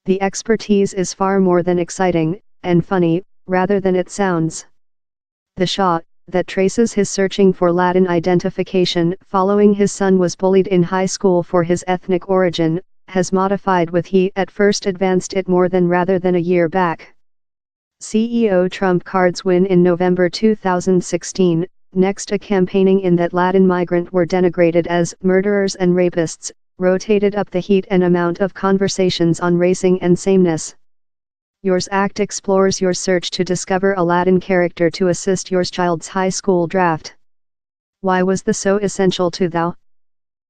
The expertise is far more than exciting, and funny, rather than it sounds. The Shah, that traces his searching for Latin identification following his son was bullied in high school for his ethnic origin, has modified with he at first advanced it more than rather than a year back. CEO Trump cards win in November 2016, next a campaigning in that Latin migrant were denigrated as murderers and rapists, rotated up the heat and amount of conversations on racing and sameness. Yours Act explores your search to discover a Latin character to assist your child's high school draft. Why was the so essential to thou?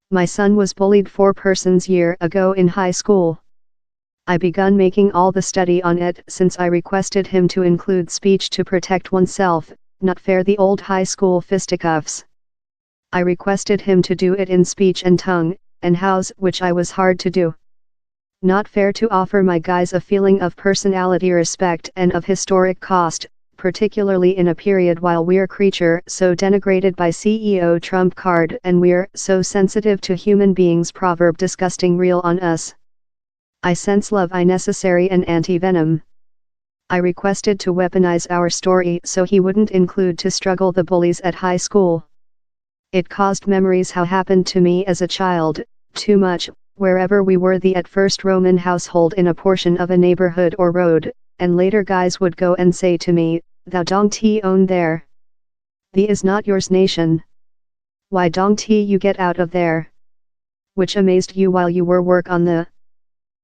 My son was bullied 4 persons year ago in high school. I begun making all the study on it since I requested him to include speech to protect oneself, not fair the old high school fisticuffs. I requested him to do it in speech and tongue, and hows which I was hard to do. Not fair to offer my guys a feeling of personality respect and of historic cost, particularly in a period while we're creature so denigrated by CEO Trump card and we're so sensitive to human beings proverb disgusting real on us. I sense love I necessary and anti-venom. I requested to weaponize our story so he wouldn't include to struggle the bullies at high school. It caused memories how happened to me as a child, too much, wherever we were the at first Roman household in a portion of a neighborhood or road, and later guys would go and say to me, thou dong ti own there. Thee is not yours nation. Why dong ti you get out of there? Which amazed you while you were work on the.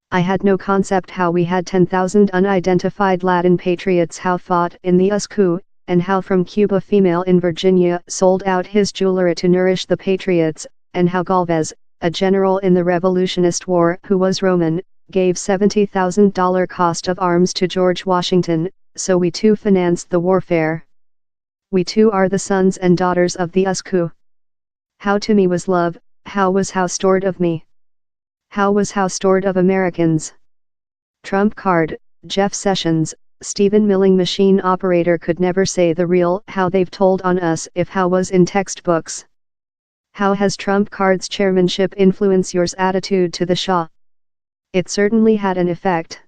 I had no concept how we had 10,000 unidentified Latin patriots how fought in the US coup, and how from Cuba female in Virginia sold out his jewelry to nourish the patriots, and how Galvez, a general in the Revolutionist War who was Roman, gave $70,000 cost of arms to George Washington, so we too financed the warfare. We too are the sons and daughters of the US coup. How to me was love, how was how stored of me? How was how stored of Americans? Trump card, Jeff Sessions, Stephen Milling machine operator could never say the real how they've told on us if how was in textbooks. How has Trump card's chairmanship influenced your attitude to the Shah? It certainly had an effect.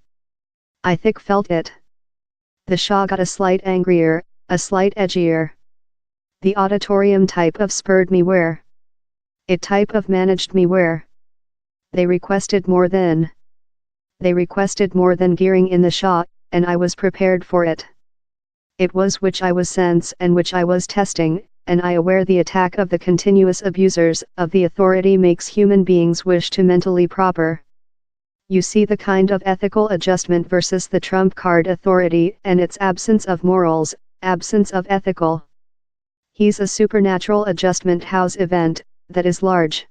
I thick felt it. The Shah got a slight angrier, a slight edgier. The auditorium type of spurred me where. It type of managed me where. They requested more than. They requested more than gearing in the Shah, and I was prepared for it. It was which I was sense and which I was testing, and I aware the attack of the continuous abusers of the authority makes human beings wish to mentally proper. You see the kind of ethical adjustment versus the Trump card authority and its absence of morals, absence of ethical. He's a supernatural adjustment house event, that is large.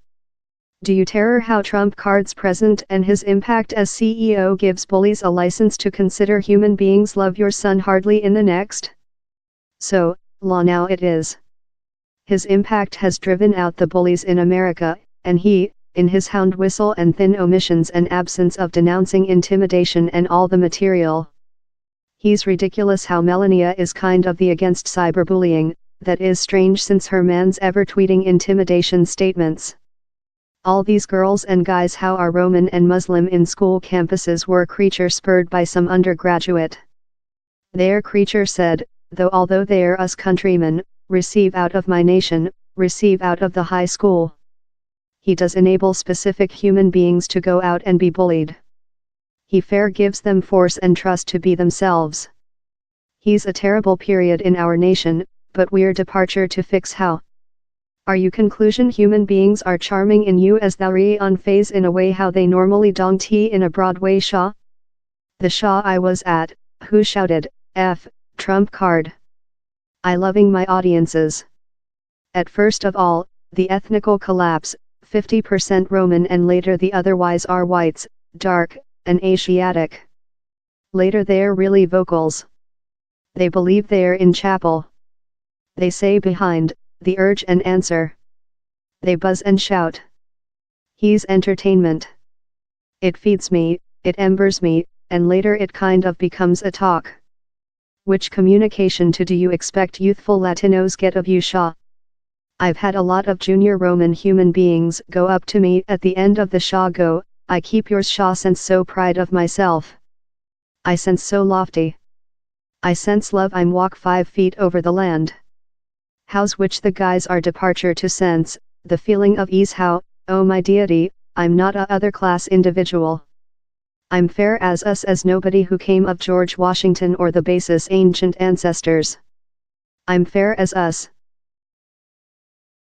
Do you terror how Trump card's present and his impact as CEO gives bullies a license to consider human beings love your son hardly in the next? So, law now it is. His impact has driven out the bullies in America, and he, in his hound whistle and thin omissions and absence of denouncing intimidation and all the material. He's ridiculous how Melania is kind of the against cyberbullying, that is strange since her man's ever tweeting intimidation statements. All these girls and guys how are Roman and Muslim in school campuses were creature spurred by some undergraduate. Their creature said, although they're us countrymen, receive out of my nation, receive out of the high school. He does enable specific human beings to go out and be bullied. He fair gives them force and trust to be themselves. He's a terrible period in our nation, but we're departure to fix how. Are you conclusion human beings are charming in you as thou re on phase in a way how they normally dong tea in a Broadway Shaw? The Shaw I was at, who shouted, F, Trump card. I loving my audiences. At first of all, the ethnical collapse, 50% Roman and later the otherwise are whites, dark, and Asiatic. Later they're really vocals. They believe they're in chapel. They say behind, the urge and answer. They buzz and shout. He's entertainment. It feeds me, it embers me, and later it kind of becomes a talk. Which communication do you expect youthful Latinos get of you, Shaw? I've had a lot of junior Roman human beings go up to me at the end of the Shaw go, I keep yours Shaw sense so pride of myself. I sense so lofty. I sense love I'm walk 5 feet over the land. How's which the guys are departure to sense, the feeling of ease how, oh my deity, I'm not a other class individual. I'm fair as us as nobody who came of George Washington or the basis ancient ancestors. I'm fair as us.